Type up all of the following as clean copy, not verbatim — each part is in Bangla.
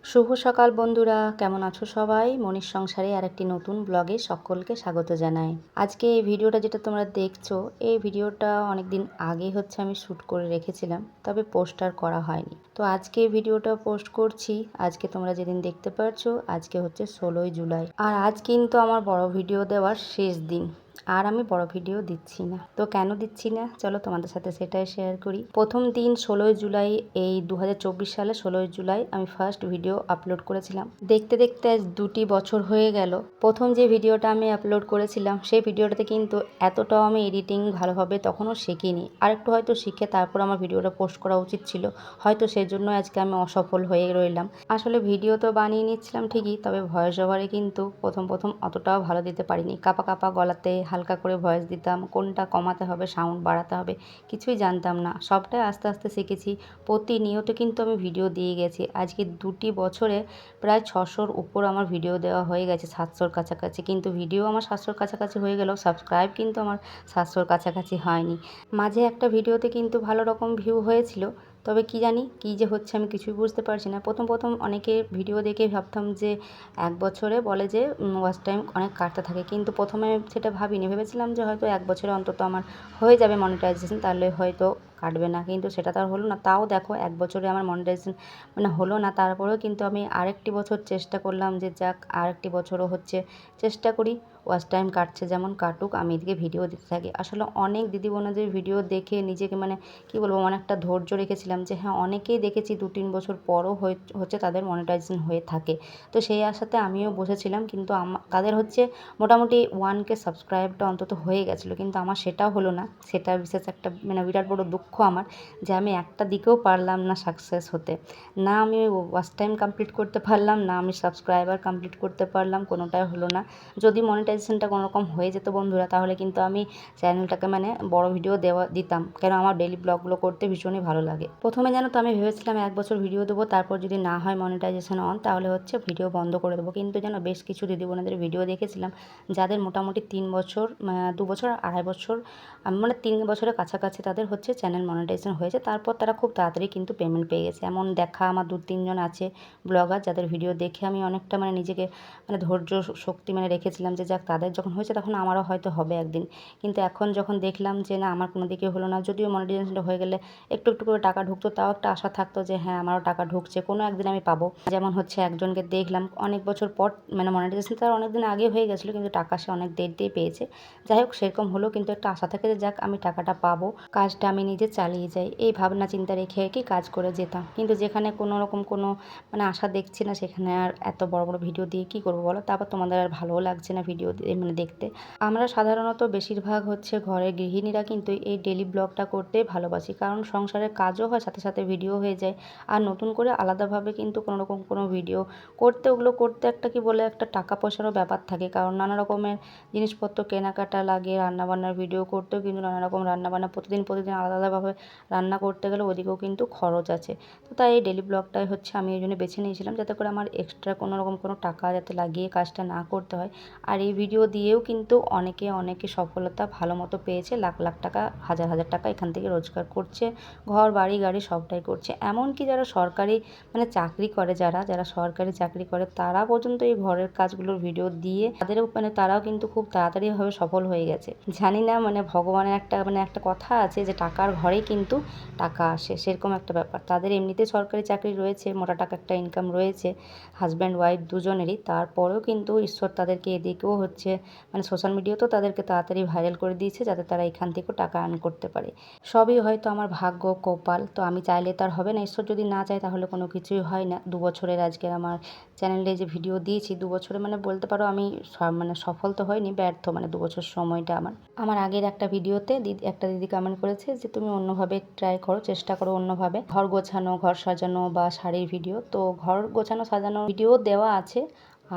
শুভ সকাল বন্ধুরা, কেমন আছো সবাই? মনির সংসারে আরেকটি নতুন ব্লগে সকলকে স্বাগত জানাই। আজকে এই ভিডিওটা যেটা তোমরা দেখছো, এই ভিডিওটা অনেকদিন আগে আমি শ্যুট করে রেখেছিলাম, তবে পোস্ট আর করা হয়নি। তো আজকে এই ভিডিওটা পোস্ট করছি। আজকে তোমরা যেদিন দেখতে পারছো, আজকে হচ্ছে 16ই জুলাই। আর আজ কিন্তু আমার বড় ভিডিও দেওয়ার শেষ দিন। আর আমি বড় ভিডিও দিচ্ছি না। তো কেন দিচ্ছি না, চলো তোমাদের সাথে সেটাই শেয়ার করি। প্রথম দিন 16ই জুলাই, এই 2024 সালে 16ই জুলাই আমি ফার্স্ট ভিডিও আপলোড করেছিলাম। দেখতে দেখতে আজ 2টি বছর হয়ে গেল। প্রথম যে ভিডিওটা আমি আপলোড করেছিলাম, সেই ভিডিওটাতে কিন্তু এতটাও আমি এডিটিং ভালোভাবে তখনও শিখিনি। আরেকটু হয়তো শিখে তারপর আমার ভিডিওটা পোস্ট করা উচিত ছিল, হয়তো সেজন্য আজকে আমি অসফল হয়ে রইলাম। আসলে ভিডিও তো বানিয়ে নিচ্ছিলাম ঠিকই, তবে ভয়েস ওভারে কিন্তু প্রথম অতটাও ভালো দিতে পারিনি। কাঁপা কাঁপা গলাতে হালকা করে ভয়েস দিতাম, কোনটা কমাতে হবে, সাউন্ড বাড়াতে হবে, কিছুই জানতাম না। সবটাই আস্তে আস্তে শিখেছি। প্রতিনিয়ত কিন্তু আমি ভিডিও দিয়ে গেছি। আজকে 2টি বছরে প্রায় 600-র উপর আমার ভিডিও দেওয়া হয়ে গেছে, 700-র কাছাকাছি। কিন্তু ভিডিও আমার 700-র কাছাকাছি হয়ে গেলেও সাবস্ক্রাইব কিন্তু আমার 700-র কাছাকাছি হয়নি। মাঝে একটা ভিডিওতে কিন্তু ভালো রকম ভিউ হয়েছিল, তবে কি জানি কী যে হচ্ছে আমি কিছুই বুঝতে পারছি না। প্রথম অনেকে ভিডিও দেখে ভাবতাম যে 1 বছরে বলে যে ওয়াচ টাইম অনেক কাটতে থাকে, কিন্তু প্রথমে সেটা ভাবিনি। ভেবেছিলাম যে হয়তো 1 বছরে অন্তত আমার হয়ে যাবে মনিটাইজেশন, তাহলে হয়তো কাটবে না, কিন্তু সেটা তো আর হলো না। তাও দেখো 1 বছরে আমার মনিটাইজেশন হলো না। তারপরেও কিন্তু আমি আরেকটি বছর চেষ্টা করলাম যে যাক আরেকটি বছরও চেষ্টা করি। ওয়াচ টাইম কাটছে যেমন কাটুক, আমি এদিকে ভিডিও দিতে থাকি। আসলে অনেক দিদি বোনেদের ভিডিও দেখে নিজেকে কী বলবো, অনেকটা ধৈর্য রেখেছিলাম যে হ্যাঁ, অনেকেই দেখেছি 2-3 বছর পরও হচ্ছে তাদের মনিটাইজেশন হয়ে থাকে। তো সেই আশাতে আমিও বসেছিলাম, কিন্তু তাদের মোটামুটি 1K সাবস্ক্রাইবটা অন্তত হয়ে গেছিলো, কিন্তু আমার সেটাও হলো না। সেটা বিশেষ একটা বিরাট বড় দুঃখ আমার, যে আমি একটা দিকেও পারলাম না সাকসেস হতে। না আমি ওয়াচ টাইম কমপ্লিট করতে পারলাম, না আমি সাবস্ক্রাইবার কমপ্লিট করতে পারলাম, কোনোটাই হলো না। যদি মনিটাইজেশনটা কোনোরকম হয়ে যেত বন্ধুরা, তাহলে কিন্তু আমি চ্যানেলটাকে বড় ভিডিও দিতাম, কেন আমার ডেইলি ব্লগগুলো করতে ভীষণই ভালো লাগে। প্রথমে জানো তো আমি ভেবেছিলাম 1 বছর ভিডিও দেবো, তারপর যদি না হয় মনিটাইজেশন অন, তাহলে ভিডিও বন্ধ করে দেবো। কিন্তু যেন বেশ কিছু দিদি বোনেদের ভিডিও দেখেছিলাম যাদের মোটামুটি 3 বছর, 2 বছর, 2.5 বছর, 3 বছরের কাছাকাছি তাদের চ্যানেল মনিটাইজেশন হয়েছে। তারপর তারা খুব তাড়াতাড়ি কিন্তু পেমেন্ট পেয়ে গেছে। এমন দেখা আমার 2-3 জন আছে ব্লগার, যাদের ভিডিও দেখে আমি অনেকটা নিজেকে ধৈর্য শক্তি রেখেছিলাম যে যাক তাদের যখন হয়েছে তখন আমারও হয়তো হবে একদিন। কিন্তু এখন যখন দেখলাম যে না, আমার কোনো দিকে হলো না, যদিও মনিটাইজেশনটা হয়ে গেলে একটু একটু করে টাকা ঢুকতো, তাও একটা আশা থাকতো যে হ্যাঁ আমারও টাকা ঢুকছে, কোনো একদিন আমি পাবো। যেমন একজনকে দেখলাম অনেক বছর পর, মনিটাইজেশন তার অনেক দিন আগে হয়ে গেছিলো, কিন্তু টাকা সে অনেক দেরি দিয়ে পেয়েছে। যাই হোক, সেরকম হলো, কিন্তু একটা আশা থাকে যে যাক আমি টাকাটা পাবো, কাজটা আমি নিজে চালিয়ে যাই, এই ভাবনা চিন্তা রেখে আর কি কাজ করে যেতাম। কিন্তু যেখানে কোনো রকম কোনো আশা দেখছি না, সেখানে আর এত বড় বড় ভিডিও দিয়ে কী করবো বলো? তারপর তোমাদের আর ভালোও লাগছে না ভিডিও দেখতে। আমরা সাধারণত বেশিরভাগ ঘরের গৃহিণীরা কিন্তু এই ডেলি ব্লগটা করতে ভালোবাসি, কারণ সংসারের কাজও হয়, সাথে সাথে ভিডিও হয়ে যায়। আর নতুন করে আলাদাভাবে কিন্তু কোনো রকম কোনো ভিডিও ওগুলো করতে একটা একটা টাকা পয়সারও ব্যাপার থাকে, কারণ নানা রকমের জিনিসপত্র কেনাকাটা লাগে। রান্নাবান্নার ভিডিও করতেও কিন্তু নানা রকম রান্নাবান্না প্রতিদিন আলাদা আলাদাভাবে রান্না করতে গেলে ওদিকেও কিন্তু খরচ আছে। তো তাই এই ডেলি ব্লগটাই আমি এই জন্য বেছে নিয়েছিলাম, যাতে করে আমার এক্সট্রা কোনো রকম কোনো টাকা যাতে লাগিয়ে কাজটা না করতে হয়। আর এই ভিডিও দিয়েও কিন্তু অনেকে সফলতা ভালো মতো পেয়েছে, লাখ লাখ টাকা, হাজার হাজার টাকা এখান থেকে রোজগার করছে, ঘর বাড়ি গাড়ি সবটাই করছে। এমনকি যারা সরকারি চাকরি করে, যারা সরকারি চাকরি করে, তারা পর্যন্ত এই ঘরের কাজগুলোর ভিডিও দিয়ে তাদেরও তারাও কিন্তু খুব তাড়াতাড়িভাবে সফল হয়ে গেছে। জানি না, ভগবানের একটা কথা আছে যে টাকার ঘরেই কিন্তু টাকা আসে, সেরকম একটা ব্যাপার। তাদের এমনিতে সরকারি চাকরি রয়েছে, মোটা টাকা একটা ইনকাম রয়েছে হাজব্যান্ড ওয়াইফ দুজনেরই, তারপরেও কিন্তু ঈশ্বর তাদেরকে এদিকেও সোশ্যাল মিডিয়াতেও তাদেরকে তাড়াতাড়ি ভাইরাল করে দিয়েছে, যাতে তারা এখান থেকেও টাকা আর্ন করতে পারে। সবই হয়তো আমার ভাগ্য, কপাল। তো আমি চাইলে তার হবে না, ঈশ্বর যদি না চায় তাহলে কোনো কিছুই হয় না। 2 বছরের আজকের আমার চ্যানেলে যে ভিডিও দিয়েছি, 2 বছরে বলতে পারো আমি সফল তো হয়নি, ব্যর্থ। 2 বছর সময়টা আমার আগের একটা ভিডিওতে একটা দিদি কমেন্ট করেছে যে তুমি অন্যভাবে ট্রাই করো, চেষ্টা করো অন্যভাবে, ঘর গোছানো, ঘর সাজানো বা শাড়ির ভিডিও। তো ঘর গোছানো সাজানো ভিডিও দেওয়া আছে,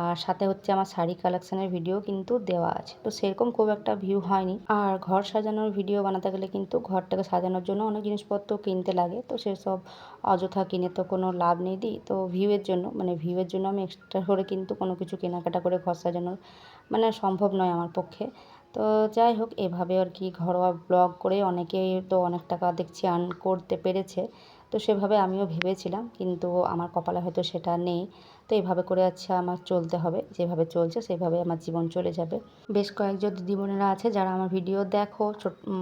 আর সাথে আমার শাড়ি কালেকশানের ভিডিও কিন্তু দেওয়া আছে। তো সেরকম খুব একটা ভিউ হয়নি। আর ঘর সাজানোর ভিডিও বানাতে গেলে কিন্তু ঘরটাকে সাজানোর জন্য অনেক জিনিসপত্র কিনতে লাগে, তো সেসব অযথা কিনে তো কোনো লাভ নেই দিই। তো ভিউয়ের জন্য আমি এক্সট্রা করে কিন্তু কোনো কিছু কেনাকাটা করে ঘর সাজানোর সম্ভব নয় আমার পক্ষে। তো যাই হোক, এভাবে আর কি ঘরোয়া ব্লগ করে অনেকেই তো অনেক টাকা দেখছি আর্ন করতে পেরেছে। তো সেভাবে আমিও ভেবেছিলাম, কিন্তু আমার কপালে হয়তো সেটা নেই। তো এইভাবে করে আমার চলতে হবে, যেভাবে চলছে সেভাবে আমার জীবন চলে যাবে। বেশ কয়েকজন দিদিমণিরা আছে যারা আমার ভিডিও দেখো,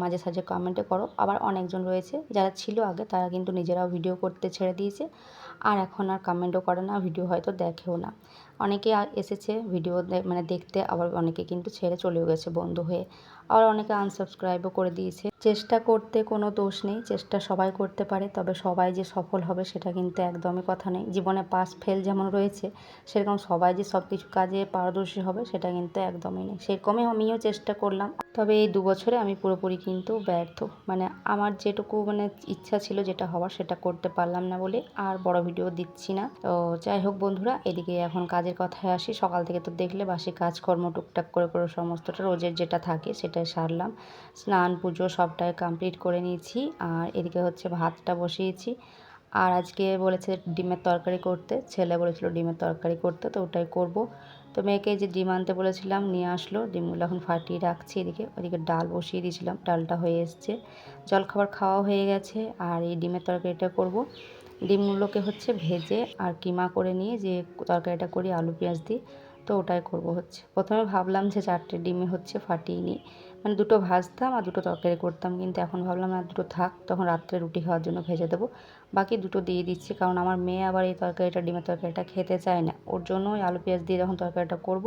মাঝে সাঝে কমেন্টে করো। আবার অনেকজন রয়েছে যারা ছিল আগে, তারা কিন্তু নিজেরাও ভিডিও করতে ছেড়ে দিয়েছে, আর এখন আর কমেন্টও করে না, ভিডিও হয়তো দেখেও না। অনেকে এসেছে ভিডিও মানে দেখতে, আবার অনেকে কিন্তু ছেড়ে চলেও গেছে বন্ধু হয়ে, আবার অনেকে আনসাবস্ক্রাইবও করে দিয়েছে। চেষ্টা করতে কোনো দোষ নেই, চেষ্টা সবাই করতে পারে, তবে সবাই যে সফল হবে সেটা কিন্তু একদমই কথা নেই। জীবনে পাস ফেল যেমন রয়েছে, সেরকম সবাই যে সব কিছু কাজে পারদর্শী হবে সেটা কিন্তু একদমই নেই। সেরকমই আমিও চেষ্টা করলাম, তবে এই 2 বছরে আমি পুরোপুরি কিন্তু ব্যর্থ। মানে আমার যেটুকু মানে ইচ্ছা ছিল যেটা হওয়ার, সেটা করতে পারলাম না বলে আর বড় ভিডিও দিচ্ছি না। তো যাই হোক বন্ধুরা, এদিকে এখন কাজের কথায় আসি। সকাল থেকে তো দেখলে বাসি কাজকর্ম টুকটাক করে সমস্তটা রোজের যেটা থাকে সেটাই সারলাম। স্নান পুজো সবটাই কমপ্লিট করে নিয়েছি, আর এদিকে ভাতটা বসিয়েছি। আর আজকে বলেছে ডিমের তরকারি করতে, ছেলে বলেছিল ডিমের তরকারি করতে, তো ওটাই করব। তো মেয়েকে যে ডিম আনতে বলেছিলাম নিয়ে আসলো, ডিমগুলো এখন ফাটিয়ে রাখছি। ওদিকে ডাল বসিয়ে দিয়েছিলাম, ডালটা হয়ে এসছে, জলখাবার খাওয়া হয়ে গেছে। আর এই ডিমের তরকারিটা করব। ডিমগুলোকে ভেজে আর কিমা করে নিয়ে যে তরকারিটা করি আলু পেঁয়াজ দিয়ে, তো ওটাই করব। প্রথমে ভাবলাম যে 4টে ডিমে ফাটিয়ে নিই, মানে 2টো ভাজতাম আর 2টো তরকারি করতাম, কিন্তু এখন ভাবলাম না, 2টো থাক, তখন রাত্রে রুটি খাওয়ার জন্য ভেজে দেবো। বাকি 2টো দিয়ে দিচ্ছি, কারণ আমার মেয়ে আবার এই তরকারিটা, ডিমের তরকারিটা খেতে চায় না। ওর জন্য ওই আলু পেঁয়াজ দিয়ে যখন তরকারিটা করব,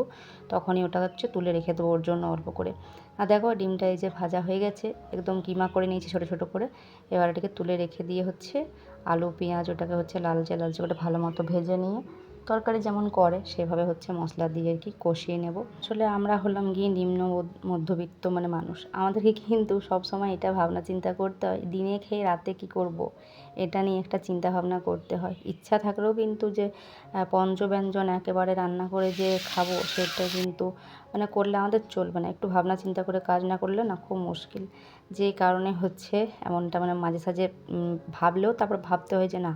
তখনই ওটা তুলে রেখে দেবো ওর জন্য অল্প করে। আর দেখো ডিমটা এই যে ভাজা হয়ে গেছে, একদম কিমা করে নিয়েছি ছোটো ছোটো করে। এবার এটাকে তুলে রেখে দিয়ে আলু পেঁয়াজ ওটাকে লালচে লালচে করে ভালো মতো ভেজে নিয়ে, তরকারি যেমন করে সেভাবে মশলা দিয়ে আর কি কষিয়ে নেব। আসলে আমরা হলাম গিয়ে নিম্ন মধ্যবিত্ত মানে মানুষ, আমাদেরকে কিন্তু সবসময় এটা ভাবনা চিন্তা করতে হয়, দিনে খেয়ে রাতে কি করব, এটা নিয়ে একটা চিন্তা ভাবনা করতে হয়। ইচ্ছা থাকলেও কিন্তু যে পঞ্চব্যঞ্জন একেবারে রান্না করে যে খাবো, সেটা কিন্তু মানে করলে আমাদের চলবে না। একটু ভাবনা চিন্তা করে কাজ না করলে না খুব মুশকিল। যে কারণে এমনটা, মানে মাঝে সাঝে ভাবলেও তারপর ভাবতে হয় যে না,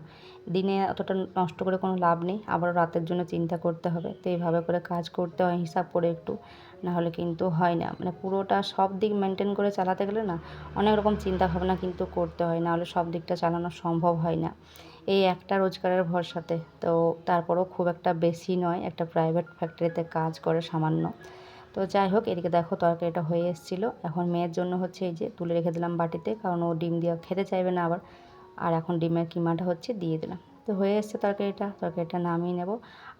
দিনে অতটা নষ্ট করে কোনো লাভ নেই, আবারও রাতের জন্য চিন্তা করতে হবে। তো এইভাবে করে কাজ করতে হয় হিসাব করে একটু, নাহলে কিন্তু হয় না। মানে পুরোটা সব দিক মেনটেন করে চালাতে গেলে না অনেক রকম চিন্তা ভাবনা কিন্তু করতে হয়, নাহলে সব দিকটা চালানো সম্ভব হয় না এই একটা রোজগারের ভরসাতে। তো তারপরেও খুব একটা বেশি নয়, একটা প্রাইভেট ফ্যাক্টরিতে কাজ করে সামান্য। তো যাই হোক, এদিকে দেখো তরকারিটা হয়ে এসেছিলো। এখন মেয়ের জন্য এই যে তুলে রেখে দিলাম বাটিতে, কারণ ও ডিম দিয়ে খেতে চাইবে না আবার। আর এখন ডিমের কিমাটা দিয়ে দিলাম। তো হয়ে এসছে তরকারিটা নামিয়ে নেব।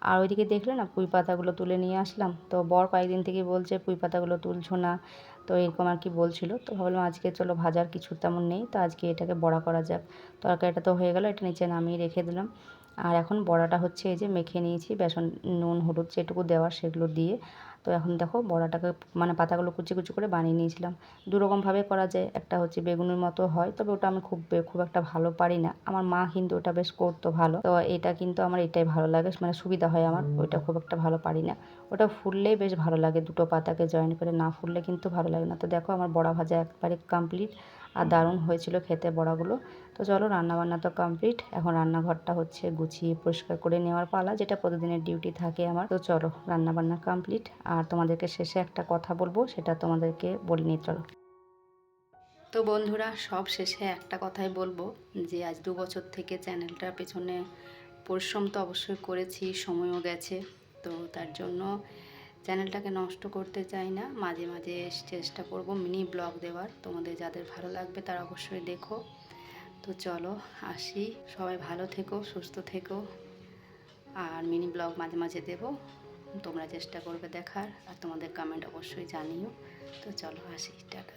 আর ওইদিকে দেখলে না পুঁই পাতাগুলো তুলে নিয়ে আসলাম। তো বর কয়েকদিন থেকেই বলছে পুঁই পাতাগুলো তুলছো না, তো এরকম আর কি বলছিল। তো ভাবলাম আজকে চলো, ভাজার কিছু তেমন নেই, তো আজকে এটাকে বড়া করা যাক। তরকারিটা তো হয়ে গেল, এটা নিচে নামিয়ে রেখে দিলাম। আর এখন বড়াটা এই যে মেখে নিয়েছি, বেসন নুন হলুদ যেটুকু দেওয়ার সেগুলো দিয়ে। তো এখন দেখো বড়াটাকে মানে পাতাগুলো কুচি কুচি করে বানিয়ে নিয়েছিলাম। দুরকমভাবে করা যায়, একটা বেগুনের মতো হয়, তবে ওটা আমি খুব একটা ভালো পারি না। আমার মা কিন্তু ওটা বেশ করতো ভালো, তো এটা কিন্তু আমার এটাই ভালো লাগে, মানে সুবিধা হয় আমার। ওইটা খুব একটা ভালো পারি না, ওটা ফুললেই বেশ ভালো লাগে, 2টো পাতাকে জয়েন করে, না ফুললে কিন্তু ভালো লাগে না। তো দেখো আমার বড়া ভাজা একবারে কমপ্লিট, আর দারুণ হয়েছিল খেতে বড়াগুলো। তো চলো, রান্নাবান্না তো কমপ্লিট, এখন রান্নাঘরটা গুছিয়ে পরিষ্কার করে নেওয়ার পালা, যেটা প্রতিদিনের ডিউটি থাকে আমার। তো চলো, রান্নাবান্না কমপ্লিট, আর তোমাদেরকে শেষে একটা কথা বলবো, সেটা তোমাদেরকে বলে নিই চলো। তো বন্ধুরা, সব শেষে একটা কথাই বলবো, যে আজ 2 বছর থেকে চ্যানেলটার পেছনে পরিশ্রম তো অবশ্যই করেছি, সময়ও গেছে। তো তার জন্য চ্যানেলটাকে নষ্ট করতে চাই না, মাঝে মাঝে চেষ্টা করব মিনি ব্লগ দেওয়ার, তোমাদের যাদের ভালো লাগবে তারা অবশ্যই দেখো। তো চলো আসি, সবাই ভালো থেকো, সুস্থ থেকো, আর মিনি ব্লগ মাঝে মাঝে দেবো, তোমরা চেষ্টা করবে দেখার, আর তোমাদের কমেন্ট অবশ্যই জানিও। তো চলো আসি, টাটা।